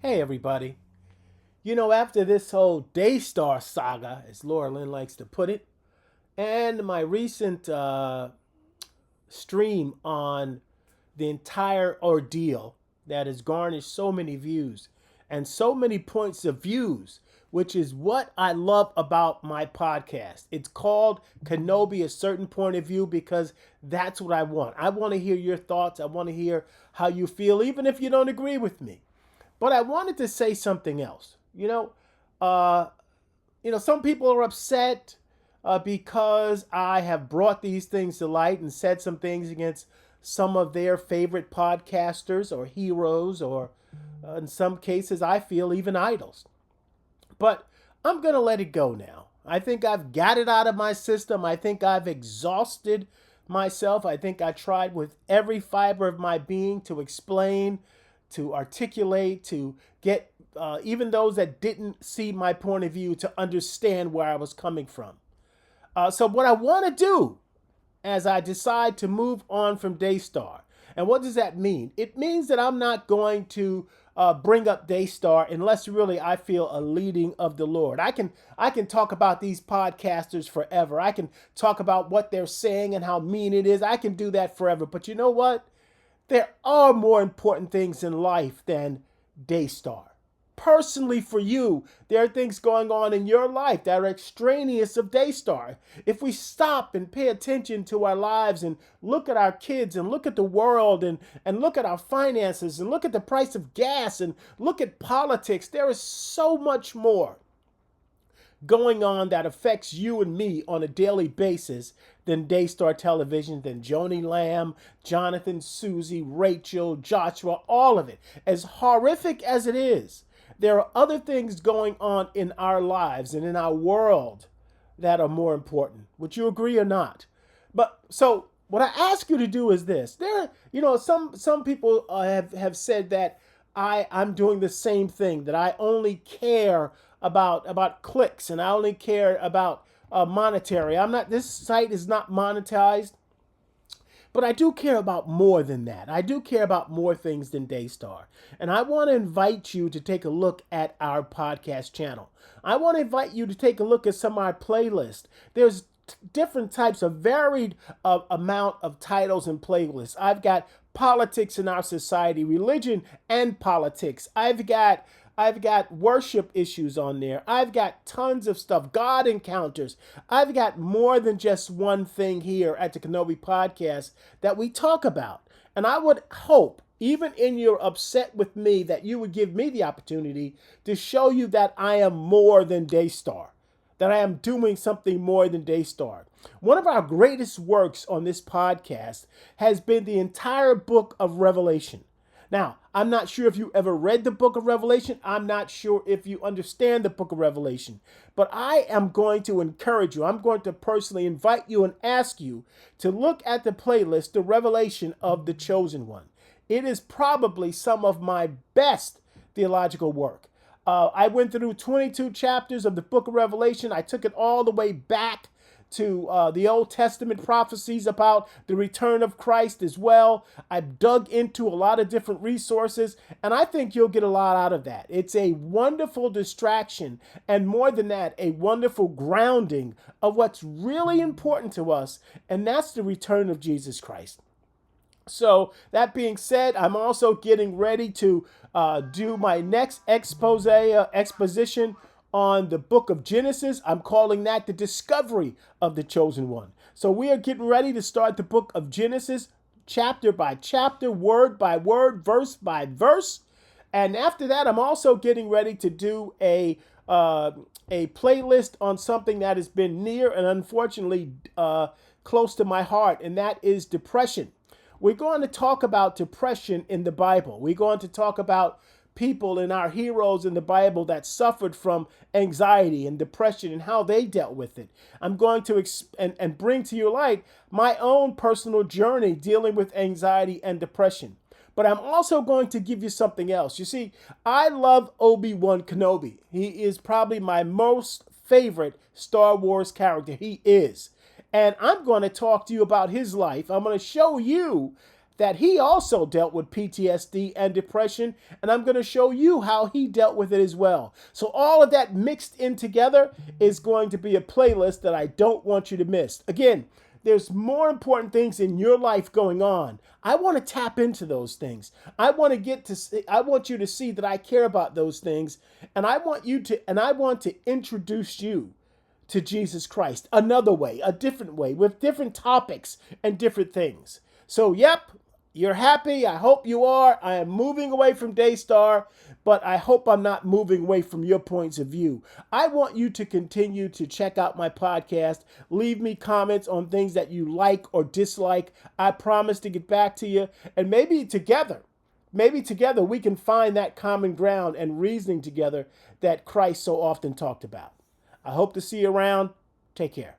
Hey, everybody. After this whole Daystar saga, as Laura Lynn likes to put it, and my recent stream on the entire ordeal that has garnished so many views and so many points of views, which is what I love about my podcast. It's called Kenobi a Certain Point of View because that's what I want. I want to hear your thoughts. I want to hear how you feel, even if you don't agree with me. But I wanted to say something else. Uh, some people are upset because I have brought these things to light and said some things against some of their favorite podcasters or heroes, or in some cases, I feel even idols. But I'm going to let it go now. I think I've got it out of my system. I think I've exhausted myself. I think I tried with every fiber of my being to explain, to articulate, to get even those that didn't see my point of view to understand where I was coming from. So, what I want to do as I decide to move on from Daystar, and what does that mean? It means that I'm not going to bring up Daystar unless really I feel a leading of the Lord. I can talk about these podcasters forever. I can talk about what they're saying and how mean it is. I can do that forever. But you know what? There are more important things in life than Daystar. Personally, for you, there are things going on in your life that are extraneous of Daystar. If we stop and pay attention to our lives and look at our kids and look at the world and look at our finances and look at the price of gas and look at politics, there is so much more going on that affects you and me on a daily basis than Daystar Television, than Joni Lamb, Jonathan, Susie, Rachel, Joshua, all of it. As horrific as it is, there are other things going on in our lives and in our world that are more important. Would you agree or not? But so what I ask you to do is this. Some people have said that I'm doing the same thing, that I only care about clicks and I only care about monetary. This site is not monetized, but I do care about more than that. I do care about more things than Daystar. And I want to invite you to take a look at our podcast channel. I want to invite you to take a look at some of our playlists. There's different types of varied amount of titles and playlists. I've got politics in our society, religion and politics. I've got worship issues on there. I've got tons of stuff, God encounters. I've got more than just one thing here at the Kenobi Podcast that we talk about. And I would hope, even in your upset with me, that you would give me the opportunity to show you that I am more than Daystar, that I am doing something more than Daystar. One of our greatest works on this podcast has been the entire book of Revelation. Now, I'm not sure if you ever read the book of Revelation. I'm not sure if you understand the book of Revelation. But I am going to encourage you. I'm going to personally invite you and ask you to look at the playlist, The Revelation of the Chosen One. It is probably some of my best theological work. I went through 22 chapters of the book of Revelation. I took it all the way back to the Old Testament prophecies about the return of Christ as well. I've dug into a lot of different resources, and I think you'll get a lot out of that. It's a wonderful distraction, and more than that, a wonderful grounding of what's really important to us, and that's the return of Jesus Christ. So that being said, I'm also getting ready to do my next exposition on the book of Genesis. I'm calling that the discovery of the chosen one. So we are getting ready to start the book of Genesis chapter by chapter, word by word, verse by verse. And after that, I'm also getting ready to do a playlist on something that has been near and unfortunately close to my heart, and that is depression. We're going to talk about depression in the Bible. We're going to talk about people and our heroes in the Bible that suffered from anxiety and depression and how they dealt with it. I'm going to and bring to your light my own personal journey dealing with anxiety and depression. But I'm also going to give you something else. You see, I love Obi-Wan Kenobi. He is probably my most favorite Star Wars character. He is. And I'm going to talk to you about his life. I'm going to show you that he also dealt with PTSD and depression, and I'm going to show you how he dealt with it as well. So all of that mixed in together is going to be a playlist that I don't want you to miss. Again, there's more important things in your life going on. I want to tap into those things. I want you to see that I care about those things, and I want to introduce you to Jesus Christ another way, a different way, with different topics and different things. So, yep, you're happy. I hope you are. I am moving away from Daystar, but I hope I'm not moving away from your points of view. I want you to continue to check out my podcast. Leave me comments on things that you like or dislike. I promise to get back to you, and maybe together we can find that common ground and reasoning together that Christ so often talked about. I hope to see you around. Take care.